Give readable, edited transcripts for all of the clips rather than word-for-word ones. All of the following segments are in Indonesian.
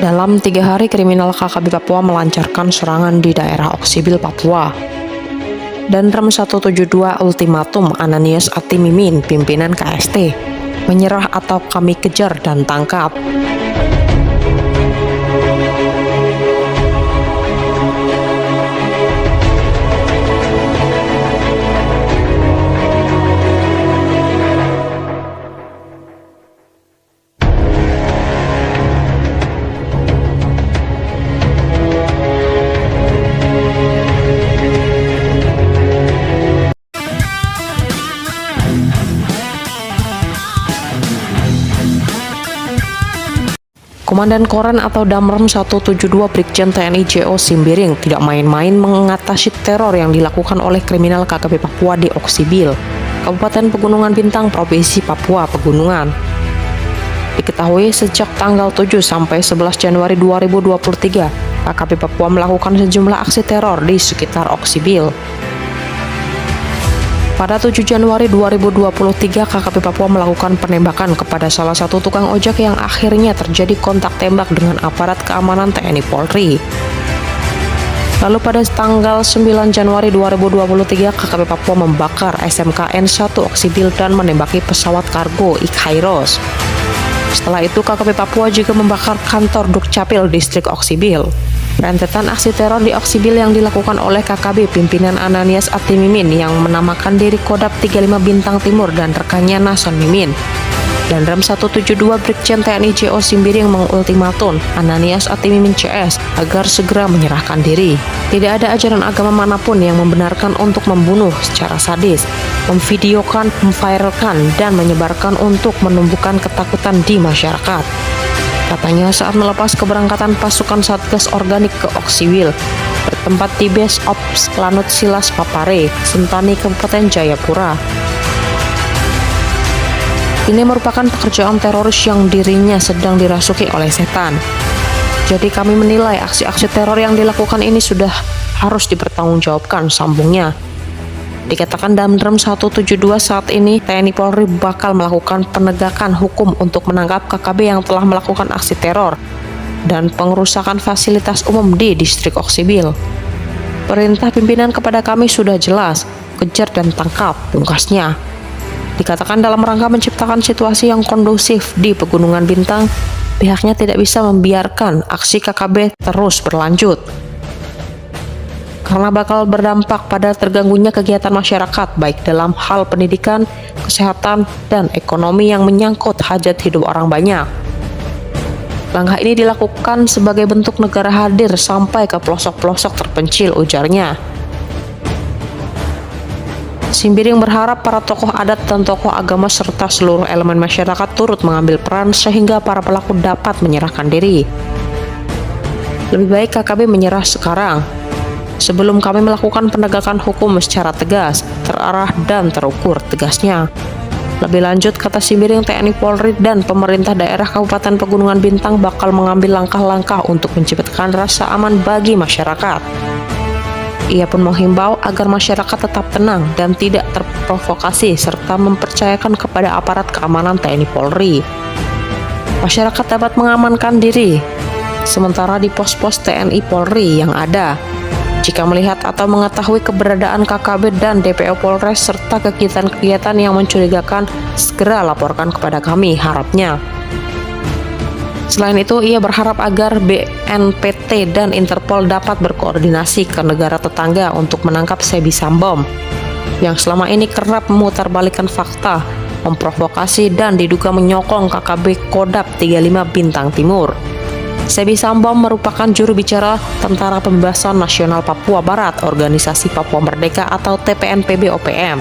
Dalam 3 hari, kriminal KKB Papua melancarkan serangan di daerah Oksibil, Papua. Danram 172 ultimatum Ananias Atimimin, pimpinan KST, menyerah atau kami kejar dan tangkap. Komandan Koran atau Damram 172 Brigjen TNI JO Simbiring tidak main-main mengatasi teror yang dilakukan oleh kriminal KKB Papua di Oksibil, Kabupaten Pegunungan Bintang, Provinsi Papua Pegunungan. Diketahui sejak tanggal 7 sampai 11 Januari 2023, KKB Papua melakukan sejumlah aksi teror di sekitar Oksibil. Pada 7 Januari 2023, KKB Papua melakukan penembakan kepada salah satu tukang ojek yang akhirnya terjadi kontak tembak dengan aparat keamanan TNI Polri. Lalu pada tanggal 9 Januari 2023, KKB Papua membakar SMKN 1 Oksibil dan menembaki pesawat kargo Ikhairos. Setelah itu, KKB Papua juga membakar kantor Dukcapil Distrik Oksibil. Rentetan aksi teror di Oksibil yang dilakukan oleh KKB pimpinan Ananias Atimimin yang menamakan diri Kodap 35 Bintang Timur dan rekannya Nason Mimin. Danram 172 Brigjen TNI JO Simbiring mengultimatum Ananias Atimimin CS agar segera menyerahkan diri. Tidak ada ajaran agama manapun yang membenarkan untuk membunuh secara sadis, memvideokan, memviralkan, dan menyebarkan untuk menumbuhkan ketakutan di masyarakat. Katanya saat melepas keberangkatan pasukan Satgas Organik ke Oksibil, bertempat di Base Ops Lanut Silas Papare, Sentani, Kabupaten Jayapura. Ini merupakan pekerjaan teroris yang dirinya sedang dirasuki oleh setan. Jadi kami menilai aksi-aksi teror yang dilakukan ini sudah harus dipertanggungjawabkan, sambungnya. Dikatakan Danram 172 saat ini TNI Polri bakal melakukan penegakan hukum untuk menangkap KKB yang telah melakukan aksi teror dan pengerusakan fasilitas umum di distrik Oksibil. Perintah pimpinan kepada kami sudah jelas, kejar dan tangkap, pungkasnya. Dikatakan dalam rangka menciptakan situasi yang kondusif di Pegunungan Bintang, pihaknya tidak bisa membiarkan aksi KKB terus berlanjut, karena bakal berdampak pada terganggunya kegiatan masyarakat baik dalam hal pendidikan, kesehatan, dan ekonomi yang menyangkut hajat hidup orang banyak. Langkah ini dilakukan sebagai bentuk negara hadir sampai ke pelosok-pelosok terpencil, ujarnya. Simbiring berharap para tokoh adat dan tokoh agama serta seluruh elemen masyarakat turut mengambil peran sehingga para pelaku dapat menyerahkan diri. Lebih baik KKB menyerah sekarang, sebelum kami melakukan penegakan hukum secara tegas, terarah, dan terukur, tegasnya. Lebih lanjut, kata Simbiring, TNI Polri dan pemerintah daerah Kabupaten Pegunungan Bintang bakal mengambil langkah-langkah untuk menciptakan rasa aman bagi masyarakat. Ia pun menghimbau agar masyarakat tetap tenang dan tidak terprovokasi serta mempercayakan kepada aparat keamanan TNI Polri. Masyarakat dapat mengamankan diri sementara di pos-pos TNI Polri yang ada. Jika melihat atau mengetahui keberadaan KKB dan DPO Polres serta kegiatan-kegiatan yang mencurigakan, segera laporkan kepada kami, harapnya. Selain itu, ia berharap agar BNPT dan Interpol dapat berkoordinasi ke negara tetangga untuk menangkap Sebi Sambom, yang selama ini kerap memutarbalikkan fakta, memprovokasi, dan diduga menyokong KKB Kodap 35 Bintang Timur. Sebi Sambom merupakan juru bicara Tentara Pembebasan Nasional Papua Barat, Organisasi Papua Merdeka atau TPNPB-OPM.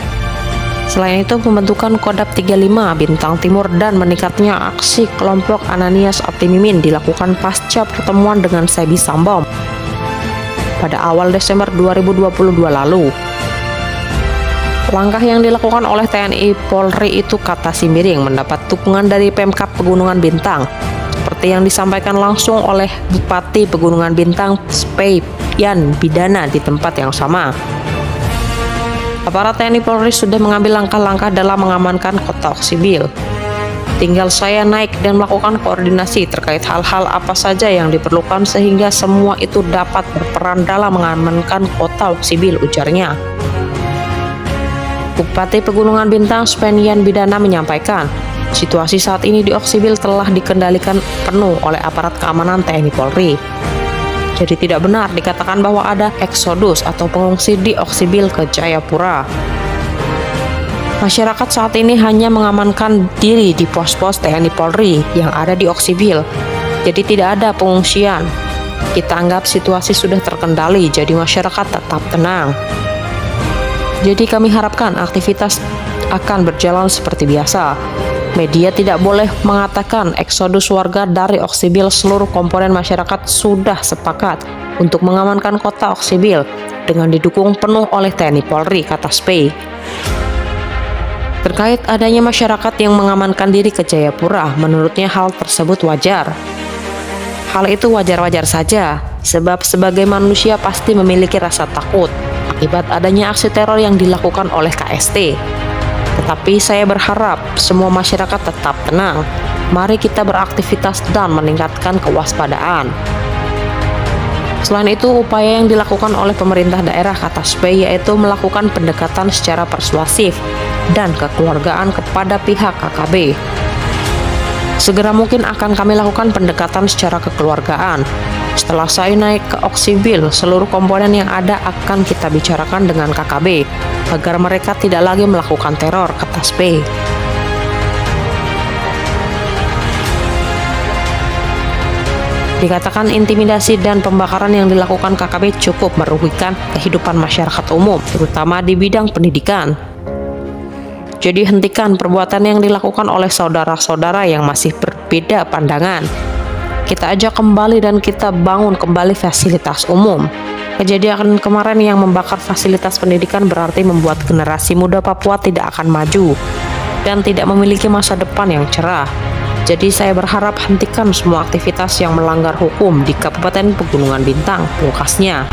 Selain itu, pembentukan Kodap 35 Bintang Timur dan meningkatnya aksi kelompok Ananias Atimimin dilakukan pasca pertemuan dengan Sebi Sambom pada awal Desember 2022 lalu. Langkah yang dilakukan oleh TNI Polri itu, kata Simbiring, mendapat dukungan dari Pemkab Pegunungan Bintang, seperti yang disampaikan langsung oleh Bupati Pegunungan Bintang Spei Yan Bidana di tempat yang sama. Aparat TNI Polri sudah mengambil langkah-langkah dalam mengamankan kota Oksibil. Tinggal saya naik dan melakukan koordinasi terkait hal-hal apa saja yang diperlukan sehingga semua itu dapat berperan dalam mengamankan kota Oksibil, ujarnya. Bupati Pegunungan Bintang Spenian Bidana menyampaikan, situasi saat ini di Oksibil telah dikendalikan penuh oleh aparat keamanan TNI Polri. Jadi tidak benar dikatakan bahwa ada eksodus atau pengungsi di Oksibil ke Jayapura. Masyarakat saat ini hanya mengamankan diri di pos-pos TNI Polri yang ada di Oksibil. Jadi tidak ada pengungsian. Kita anggap situasi sudah terkendali, jadi masyarakat tetap tenang. Jadi kami harapkan aktivitas akan berjalan seperti biasa. Media tidak boleh mengatakan eksodus warga dari Oksibil. Seluruh komponen masyarakat sudah sepakat untuk mengamankan kota Oksibil dengan didukung penuh oleh TNI Polri, kata Spey. Terkait adanya masyarakat yang mengamankan diri ke Jayapura, menurutnya hal tersebut wajar. Hal itu wajar-wajar saja, sebab sebagai manusia pasti memiliki rasa takut akibat adanya aksi teror yang dilakukan oleh KST. Tetapi saya berharap semua masyarakat tetap tenang. Mari kita beraktivitas dan meningkatkan kewaspadaan. Selain itu, upaya yang dilakukan oleh pemerintah daerah, kata Spey, yaitu melakukan pendekatan secara persuasif dan kekeluargaan kepada pihak KKB. Segera mungkin akan kami lakukan pendekatan secara kekeluargaan. Setelah saya naik ke Oksibil, seluruh komponen yang ada akan kita bicarakan dengan KKB agar mereka tidak lagi melakukan teror, kata Spey. Dikatakan intimidasi dan pembakaran yang dilakukan KKB cukup merugikan kehidupan masyarakat umum, terutama di bidang pendidikan. Jadi hentikan perbuatan yang dilakukan oleh saudara-saudara yang masih berbeda pandangan. Kita ajak kembali dan kita bangun kembali fasilitas umum. Kejadian kemarin yang membakar fasilitas pendidikan berarti membuat generasi muda Papua tidak akan maju dan tidak memiliki masa depan yang cerah. Jadi saya berharap hentikan semua aktivitas yang melanggar hukum di Kabupaten Pegunungan Bintang, pungkasnya.